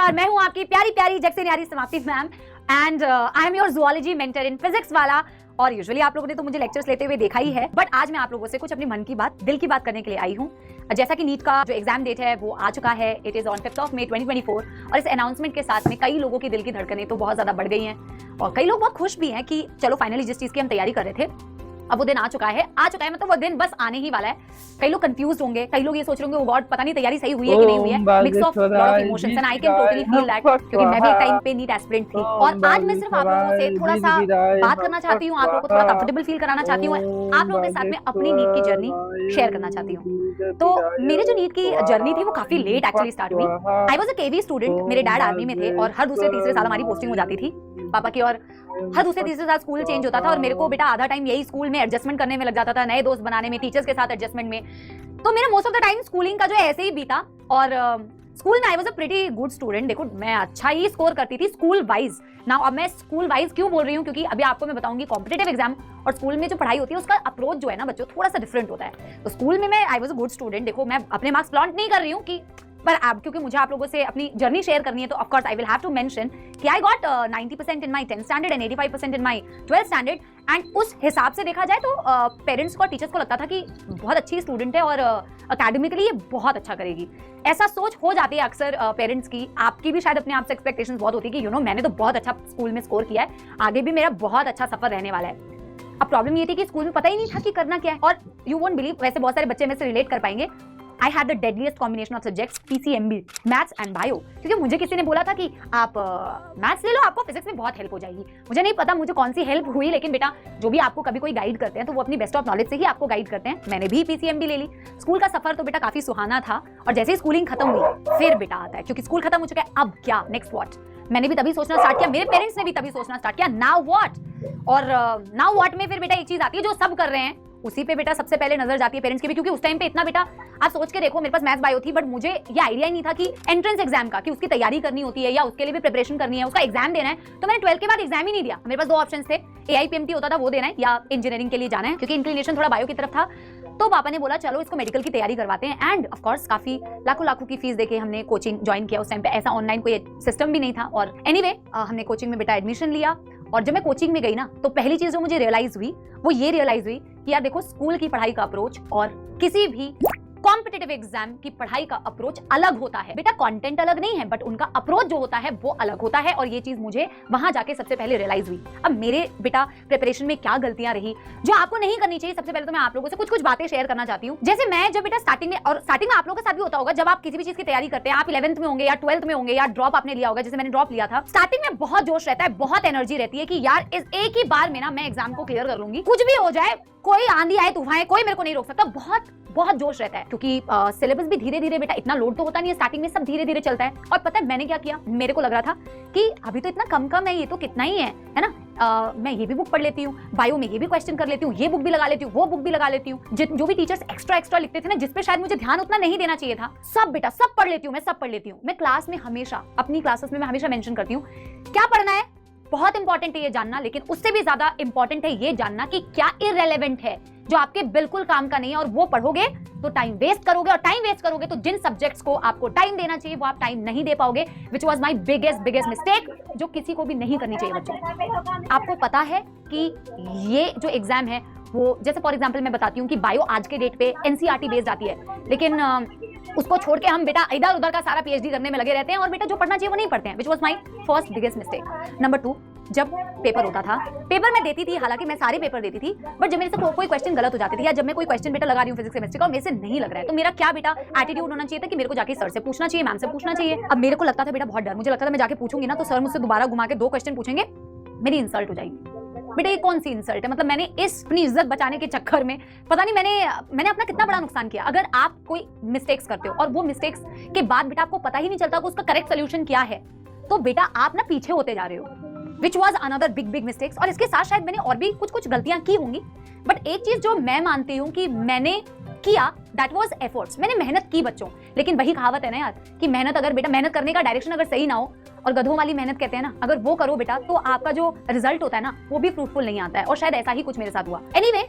नमस्कार, मैं हूं आपकी प्यारी प्यारी जग से न्यारी समाप्ति ma'am and I am your zoology mentor in physics वाला। और यूजुअली आप लोगों ने तो मुझे लेक्चर्स लेते हुए देखा ही है, बट आज मैं आप लोगों से कुछ अपनी मन की बात, दिल की बात करने के लिए आई हूँ। जैसा कि नीट का जो एग्जाम डेट है वो आ चुका है, it is on 5th of May 2024 और इस अनाउंसमेंट के साथ में कई लोगों की दिल की धड़कनें तो बहुत ज्यादा बढ़ गई हैं और कई लोग बहुत खुश भी हैं कि चलो फाइनली जिस चीज की हम तैयारी कर रहे थे अब वो दिन आ चुका है मतलब वो दिन बस आने ही वाला है। कई लोग कंफ्यूज होंगे, कई लोग ये सोच रहे होंगे, ओ गॉड पता नहीं तैयारी सही हुई है कि नहीं हुई है। Mix of lot of emotions and I can totally feel that, क्योंकि मैं भी एक टाइम पे नीट एस्पिरेंट थी। और आज मैं सिर्फ आप लोगों से थोड़ा सा बात करना चाहती हूँ, आप लोगों को थोड़ा कंफर्टेबल फील कराना चाहती हूँ, आप लोगों के साथ में अपनी नीट की जर्नी शेयर करना चाहती हूँ। तो मेरी जो नीट की जर्नी थी वो काफी लेट एक्चुअली स्टार्ट हुई। I was a KV student, मेरे डैड आर्मी में थे और हर दूसरे तीसरे साल हमारी पोस्टिंग हो जाती थी पापा की, और हर दूसरे तीसरे साल स्कूल चेंज होता था और मेरे को बेटा आधा टाइम यही स्कूल में एडजस्टमेंट करने में लग जाता था, नए दोस्त बनाने में, टीचर्स के साथ एडजस्टमेंट में। तो मेरा most of the time schooling का जो है ऐसे ही बीता। और स्कूल में आई was a pretty good student. देखो मैं अच्छा ही स्कोर करती थी स्कूल वाइज। नाउ अब मैं स्कूल वाइज क्यों बोल रही हूँ, क्योंकि अभी आपको मैं बताऊंगी कॉम्पिटिटिव एग्जाम और स्कूल में जो पढ़ाई होती है उसका अप्रोच जो है ना बच्चों थोड़ा सा डिफरेंट होता है। तो स्कूल में मैं आई वाज अ गुड स्टूडेंट। देखो मैं अपने मार्क्स फ्लॉन्ट नहीं कर रही हूँ कि, पर अब क्योंकि मुझे आप लोगों से अपनी जर्नी शेयर करनी है तो of course I will have to mention कि I got 90% in my 10th standard and 85% in my 12th standard. And उस हिसाब से देखा जाए तो पेरेंट्स को और टीचर्स को लगता था कि बहुत अच्छी स्टूडेंट है और एकेडमिकली ये बहुत अच्छा करेगी। ऐसा सोच हो जाती है अक्सर पेरेंट्स की, आपकी भी शायद अपने आप से एक्सपेक्टेशंस बहुत होती है कि मैंने तो बहुत अच्छा स्कूल में स्कोर किया है, आगे भी मेरा बहुत अच्छा सफर रहने वाला है। अब प्रॉब्लम ये थी कि स्कूल में पता ही नहीं था कि करना क्या है। और यू वोंट बिलीव, वैसे बहुत सारे बच्चे में से रिलेट कर पाएंगे, I had the deadliest combination of subjects PCMB, maths and bio. क्योंकि मुझे किसी ने बोला था कि आप मैथ्स ले लो, आपको फिजिक्स में बहुत हेल्प हो जाएगी। मुझे नहीं पता मुझे कौन सी हेल्प हुई, लेकिन बेटा जो भी आपको कभी कोई गाइड करते हैं तो वो अपनी बेस्ट ऑफ नॉलेज से ही आपको गाइड करते हैं। मैंने भी PCMB ले ली। स्कूल का सफर तो बेटा काफी सुहाना था और जैसे ही स्कूलिंग खत्म हुई फिर बेटा आता है, क्योंकि स्कूल खत्म हो चुका है, अब क्या, नेक्स्ट व्हाट। मैंने भी तभी सोचना स्टार्ट किया, मेरे पेरेंट्स ने भी तभी सोचना स्टार्ट किया, नाउ व्हाट। और नाउ व्हाट में फिर बेटा एक चीज आती है जो सब कर रहे हैं, उसी पे बेटा सबसे पहले नजर जाती है पेरेंट्स की भी। क्योंकि उस टाइम पे इतना बेटा आप सोच के देखो, मेरे पास मैथ्स बायो थी बट मुझे ये आइडिया ही नहीं था कि एंट्रेंस एग्जाम का, कि उसकी तैयारी करनी होती है या उसके लिए भी प्रिपरेशन करनी है, उसका एग्जाम देना है। तो मैंने 12th के बाद एग्जाम ही नहीं दिया। मेरे पास दो ऑप्शंस थे, AIPMT होता था वो देना है या इंजीनियरिंग के लिए जाना है, क्योंकि इंक्लिनेशन थोड़ा बायो की तरफ था। तो पापा ने बोला चलो इसको मेडिकल की तैयारी करवाते हैं। एंड ऑफ कोर्स काफी लाखों की फीस देके हमने कोचिंग ज्वाइन किया। उस टाइम पे ऐसा ऑनलाइन कोई सिस्टम भी नहीं था। और एनीवे हमने कोचिंग में बेटा एडमिशन लिया। और जब मैं कोचिंग में गई ना तो पहली चीज जो मुझे रियलाइज हुई वो ये रियलाइज हुई कि यार देखो स्कूल की पढ़ाई का अप्रोच और किसी भी कॉम्पिटिटिव एग्जाम की पढ़ाई का अप्रोच अलग होता है। बेटा कंटेंट अलग नहीं है बट उनका अप्रोच जो होता है वो अलग होता है। और ये चीज मुझे वहां जाके सबसे पहले रियलाइज हुई। अब मेरे बेटा प्रिपरेशन में क्या गलतियां रही जो आपको नहीं करनी चाहिए, सबसे पहले तो मैं आप लोगों से कुछ बातें शेयर करना चाहती हूँ। जैसे मैं जब बेटा स्टार्टिंग में, और स्टार्टिंग में आप लोगों के साथ भी होता होगा, जब आप किसी भी चीज की तैयारी करते हैं, आप 11th में होंगे या 12th में होंगे या ड्रॉप आपने लिया होगा, जैसे मैंने ड्रॉप लिया था, स्टार्टिंग में बहुत जोश रहता है, बहुत एनर्जी रहती है कि यार इस एक ही बार में ना मैं एग्जाम को क्लियर कर लूंगी, कुछ भी हो जाए, कोई आंधी आए तूफान आए, कोई मेरे को नहीं रोक सकता। बहुत जोश रहता है, क्योंकि सिलेबस भी धीरे धीरे बेटा इतना लोड तो होता नहीं है, स्टार्टिंग में सब धीरे धीरे चलता है। और पता है मैंने क्या किया, मेरे को लग रहा था कि अभी तो इतना कम है, ये तो कितना ही है ना, मैं ये भी बुक पढ़ लेती हूँ, बायो में ये भी क्वेश्चन कर लेती हूँ, ये बुक भी लगा लेती हूँ, वो बुक भी लगा लेती हूँ। जो भी टीचर्स एक्स्ट्रा लिखते थे ना, जिसपे शायद मुझे ध्यान उतना नहीं देना चाहिए था, सब बेटा सब पढ़ लेती हूँ, मैं सब पढ़ लेती हूँ। मैं क्लास में हमेशा, अपनी क्लासेस में मैं हमेशा मेंशन करती हूँ क्या पढ़ना है, बहुत इंपॉर्टेंट है ये जानना, लेकिन उससे भी ज्यादा इंपॉर्टेंट है ये जानना कि क्या इररिलेवेंट है, जो आपके बिल्कुल काम का नहीं है, और वो पढ़ोगे तो टाइम वेस्ट करोगे, और टाइम वेस्ट करोगे तो जिन सब्जेक्ट्स को आपको टाइम देना चाहिए वो आप टाइम नहीं दे पाओगे, which was my biggest mistake, जो किसी को भी नहीं करनी चाहिए बच्चों। आपको पता है कि ये जो एग्जाम है वो, जैसे फॉर एग्जाम्पल मैं बताती हूँ कि बायो आज के डेट पे NCERT बेस्ड आती है, लेकिन उसको छोड़ के हम बेटा इधर उधर का सारा PhD करने में लगे रहते हैं और बेटा जो पढ़ना चाहिए वो नहीं पढ़ते हैं, which was my first biggest mistake. Number 2, जब पेपर होता था, पेपर मैं देती थी, हालांकि मैं सारे पेपर देती थी, बट जब मेरे से कोई क्वेश्चन गलत हो जाते थे, या जब मैं कोई क्वेश्चन बेटा लगा रही हूँ फिजिक्स केमिस्ट्री का और मेरे से नहीं लग रहा है, तो मेरा क्या बेटा एटीट्यूड होना चाहिए था कि मेरे को जाके सर से पूछना चाहिए, मैम से पूछना चाहिए। अब मेरे को लगता था बेटा बहुत डर, मुझे लगता था मैं जाके पूछूंगी ना तो सर मुझसे दोबारा घुमा के 2 क्वेश्चन पूछेंगे, मेरी इंसल्ट हो जाएगी। बेटा ये कौन सी इंसल्ट है, मतलब मैंने इस अपनी इज्जत बचाने के चक्कर में पता नहीं मैंने अपना कितना बड़ा नुकसान किया। अगर आप कोई मिस्टेक्स करते हो और वो मिस्टेक्स के बाद बेटा आपको पता ही नहीं चलता कि उसका करेक्ट सोल्यूशन क्या है, तो बेटा आप ना पीछे होते जा रहे हो, which was another big mistakes. और इसके साथ शायद मैंने और भी कुछ गलतियां की होंगी, बट एक चीज जो मैं मानती हूँ कि मैंने किया, दैट वाज एफर्ट्स। मैंने मेहनत की बच्चों, लेकिन वही कहावत है ना यार कि मेहनत, अगर बेटा मेहनत करने का डायरेक्शन अगर सही ना हो और गधों वाली मेहनत कहते हैं ना, अगर वो करो बेटा तो आपका जो रिजल्ट होता है ना वो भी फ्रूटफुल नहीं आता है, और शायद ऐसा ही कुछ मेरे साथ हुआ। एनीवे,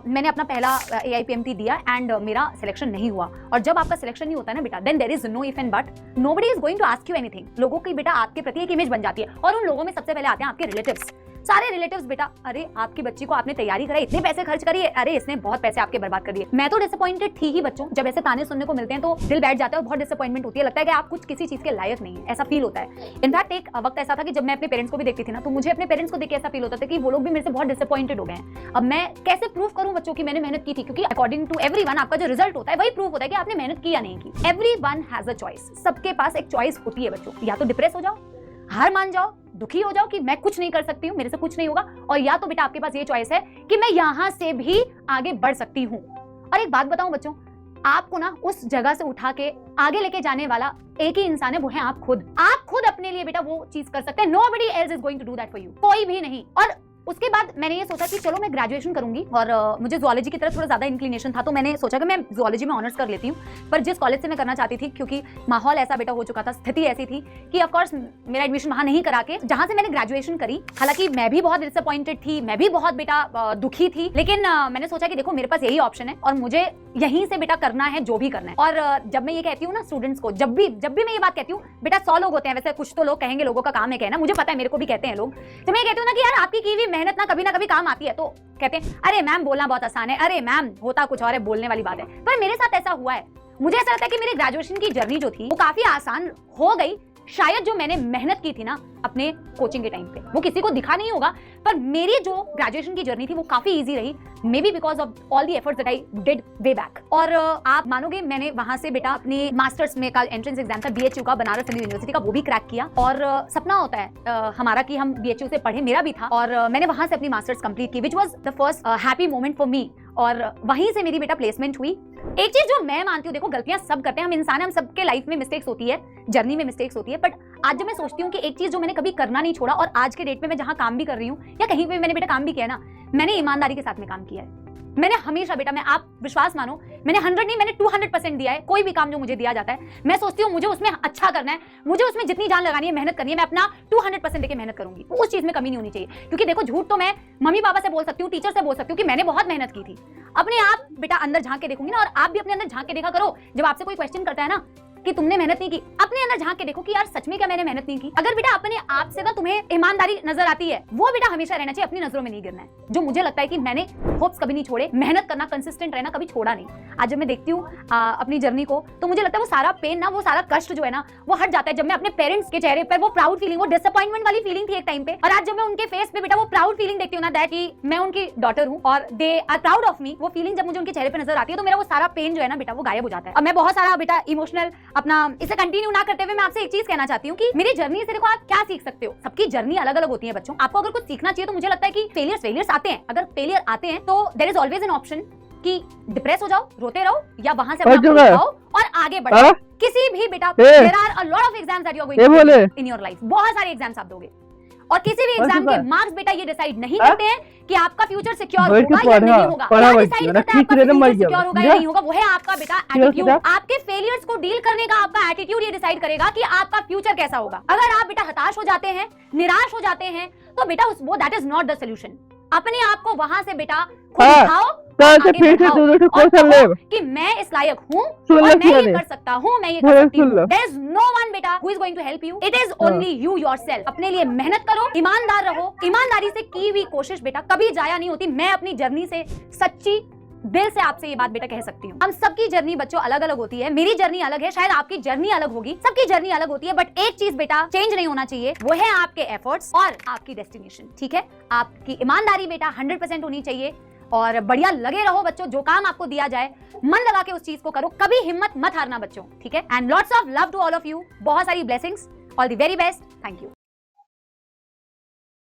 मैंने अपना पहला AIPMT दिया एंड मेरा सिलेक्शन नहीं हुआ। और जब आपका सिलेक्शन नहीं होता है ना बेटा, then there is no if and but, nobody is going to ask you anything. लोगों की बेटा आपके प्रति एक इमेज बन जाती है, और उन लोगों में सबसे पहले आते हैं आपके रिलेटिव्स। सारे रिलेटिव्स बेटा, अरे आपकी बच्ची को आपने तैयारी कराई, इतने पैसे खर्च करिए, अरे इसने बहुत पैसे आपके बर्बाद कर दिए। मैं तो डिसअपॉइंटेड थी ही बच्चों, जब ऐसे ताने सुनने को मिलते हैं तो दिल बैठ जाता है और बहुत डिसअपॉइंटमेंट होती है, लगता है कि आप कुछ किसी चीज के लायक नहीं है, ऐसा फील होता है। इनफैक्ट एक वक्त ऐसा था कि जब मैं अपने पेरेंट्स को भी देखती थी ना, तो मुझे अपने पेरेंट्स को देख के ऐसा फील होता था कि वो लोग भी मेरे से बहुत डिसअपॉइंटेड हो गए हैं। अब मैं कैसे प्रूव करूं बच्चों की मैंने मेहनत की थी, क्योंकि अकॉर्डिंग टू एवरीवन आपका जो रिजल्ट होता है वही प्रूव होता है कि आपने मेहनत की या नहीं की। एवरीवन हैज अ चॉइस, सबके पास एक चॉइस होती है बच्चों, या तो डिप्रेस हो जाओ, हार मान जाओ, दुखी हो जाओ कि मैं कुछ नहीं कर सकती हूँ, मेरे से कुछ नहीं होगा, और या तो बेटा आपके पास ये चॉइस है कि मैं यहां से भी आगे बढ़ सकती हूँ। और एक बात बताऊं बच्चों, आपको ना उस जगह से उठा के आगे लेके जाने वाला एक ही इंसान है, वो है आप खुद। आप खुद अपने लिए बेटा वो चीज कर सकते हैं, nobody else is going to do that for you, कोई भी नहीं। और उसके बाद मैंने ये सोचा कि चलो मैं ग्रेजुएशन करूंगी, और मुझे जूलॉजी की तरफ थोड़ा ज्यादा इंक्लिनेशन था, तो मैंने सोचा कि मैं जूलॉजी में ऑनर्स कर लेती हूँ। पर जिस कॉलेज से मैं करना चाहती थी, क्योंकि माहौल ऐसा बेटा हो चुका था, स्थिति ऐसी थी कि ऑफ कोर्स मेरा एडमिशन वहां नहीं करा के जहां से मैंने ग्रेजुएशन करी, हालांकि मैं भी बहुत डिसअपॉइंटेड थी, मैं भी बहुत बेटा दुखी थी, लेकिन मैंने सोचा कि देखो मेरे पास यही ऑप्शन है और मुझे यहीं से बेटा करना है जो भी करना है। और जब मैं ये कहती हूँ ना स्टूडेंट्स को, जब भी मैं ये बात कहती हूँ, बेटा 100 लोग होते हैं, वैसे कुछ तो लोग कहेंगे, लोगों का काम है कहना, मुझे पता है, मेरे को भी कहते हैं लोग, जब मैं कहती हूँ ना कि यार आपकी की हुई मेहनत ना कभी काम आती है, तो कहते हैं अरे मैम बोलना बहुत आसान है, अरे मैम होता कुछ और है, बोलने वाली बात है। पर मेरे साथ ऐसा हुआ है, मुझे ऐसा लगता है कि मेरी ग्रेजुएशन की जर्नी जो थी वो काफी आसान हो गई। शायद जो मैंने मेहनत की थी ना अपने कोचिंग के टाइम पे, वो किसी को दिखा नहीं होगा, पर मेरी जो ग्रेजुएशन की जर्नी थी वो काफी इजी रही, may be because of all the efforts that I did way back. और आप मानोगे, मैंने वहां से बेटा अपनी मास्टर्स में का एंट्रेंस एग्जाम था BHU का, बनारस हिंदू यूनिवर्सिटी का, वो भी क्रैक किया। और सपना होता है हमारा कि हम BHU से पढ़े, मेरा भी था, और मैंने वहां से अपनी मास्टर्स कंप्लीट की, which was the first happy moment for me. और वहीं से मेरी बेटा प्लेसमेंट हुई। एक चीज जो मैं मानती हूँ, देखो गलतियां सब करते हैं, हम इंसान, हम सबके लाइफ में मिस्टेक्स होती है, जर्नी में मिस्टेक्स होती है, बट आज जब मैं सोचती हूँ कि एक चीज जो मैंने कभी करना नहीं छोड़ा, और आज के डेट में मैं जहां काम भी कर रही हूँ या कहीं पे मैंने बेटा काम भी किया ना, मैंने ईमानदारी के साथ में काम किया है। मैंने हमेशा बेटा, मैं आप विश्वास मानो, मैंने 100 नहीं, मैंने 200% दिया है। कोई भी काम जो मुझे दिया जाता है, मैं सोचती हूँ मुझे उसमें अच्छा करना है, मुझे उसमें जितनी जान लगानी है, मेहनत करनी है, मैं अपना 200% देके मेहनत करूंगी, उस चीज में कमी नहीं होनी चाहिए। क्योंकि देखो झूठ तो मैं मम्मी पापा से बोल सकती हूँ, टीचर से बोल सकती हूँ कि मैंने बहुत मेहनत की थी। अपने आप बेटा अंदर झांक के देखूंगी ना, और आप भी अपने अंदर झांक के देखा करो। जब आपसे कोई क्वेश्चन करता है ना कि तुमने मेहनत नहीं की, अपने अंदर झांक के देखो कि यार सच में क्या मैंने मेहनत नहीं की। अगर बेटा अपने आप से ना तुम्हें ईमानदारी नजर आती है, वो बेटा हमेशा रहना चाहिए, अपनी नजरों में नहीं गिरना है। जो मुझे लगता है कि मैंने होप्स कभी नहीं छोड़े, मेहनत करना, कंसिस्टेंट रहना कभी छोड़ा नहीं। आज जब मैं देखती हूँ अपनी जर्नी को, तो मुझे लगता है वो सारा पेन ना, वो सारा कष्ट जो है ना, वो हट जाता है जब मैं अपने पेरेंट्स के चेहरे पर वो प्राउड फीलिंग, वो डिसअपॉइंटमेंट वाली फीलिंग थी एक टाइम पे, और आज जब मैं उनके फेस पे बेटा वो प्राउड फीलिंग देखती हूँ ना, दैट कि मैं उनकी डॉटर हूँ और they are proud of me, वो फीलिंग जब मुझे उनके चेहरे पे नजर आती है, तो मेरा वो सारा पेन जो है ना बेटा वो गायब हो जाता है। अब मैं बहुत सारा बेटा इमोशनल अपना इसे कंटिन्यू ना करते हुए मैं आपसे एक चीज कहना चाहती हूँ कि मेरी जर्नी से देखो आप क्या सीख सकते हो। सबकी जर्नी अलग अलग होती है बच्चों। आपको अगर कुछ सीखना चाहिए तो मुझे लगता है कि फेलियर्स आते हैं, अगर फेलियर आते हैं तो there is always an option कि डिप्रेस हो जाओ, रोते रहो, या वहां से अपना उठाओ और आगे बढ़ो। किसी भी बेटा there are a lot of exams that you are going in your life, बहुत सारे एग्जाम्स आप दोगे, और किसी भी एग्जाम के मार्क्स बेटा ये डिसाइड नहीं करते हैं कि आपका फ्यूचर सिक्योर होगा या नहीं होगा। क्या डिसाइड करता है आपका फ्यूचर सिक्योर होगा या नहीं होगा? वो है आपका बेटा एटीट्यूड। आपके फेलियर्स को डील करने का आपका एटीट्यूड ये डिसाइड करेगा कि आपका फ्यूचर कैसा होगा। अगर आप बेटा हताश हो जाते हैं, निराश हो जाते हैं, तो बेटा वो that is not the solution. अपने आप को वहां से बेटा खुद उठाओ कि मैं इस लायक हूँ और मैं ये कर सकता हूँ, मैं ये कर सकती हूँ। There is no one बेटा who is going to help you. It is only you yourself. अपने लिए मेहनत करो, ईमानदार रहो। ईमानदारी से की हुई कोशिश बेटा कभी जाया नहीं होती। मैं अपनी जर्नी से सच्ची दिल से आपसे ये बात बेटा कह सकती हूँ। हम सबकी जर्नी बच्चों अलग अलग होती है। मेरी जर्नी अलग है, शायद आपकी जर्नी अलग होगी, सबकी जर्नी अलग होती है, बट एक चीज बेटा चेंज नहीं होना चाहिए, वो है आपके एफर्ट्स और आपकी डेस्टिनेशन। ठीक है, आपकी ईमानदारी बेटा 100% होनी चाहिए और बढ़िया लगे रहो बच्चों। जो काम आपको दिया जाए मन लगा के उस चीज को करो, कभी हिम्मत मत हारना बच्चों। ठीक है, and lots of love to all of you. बहुत सारी blessings, all the very best, thank you.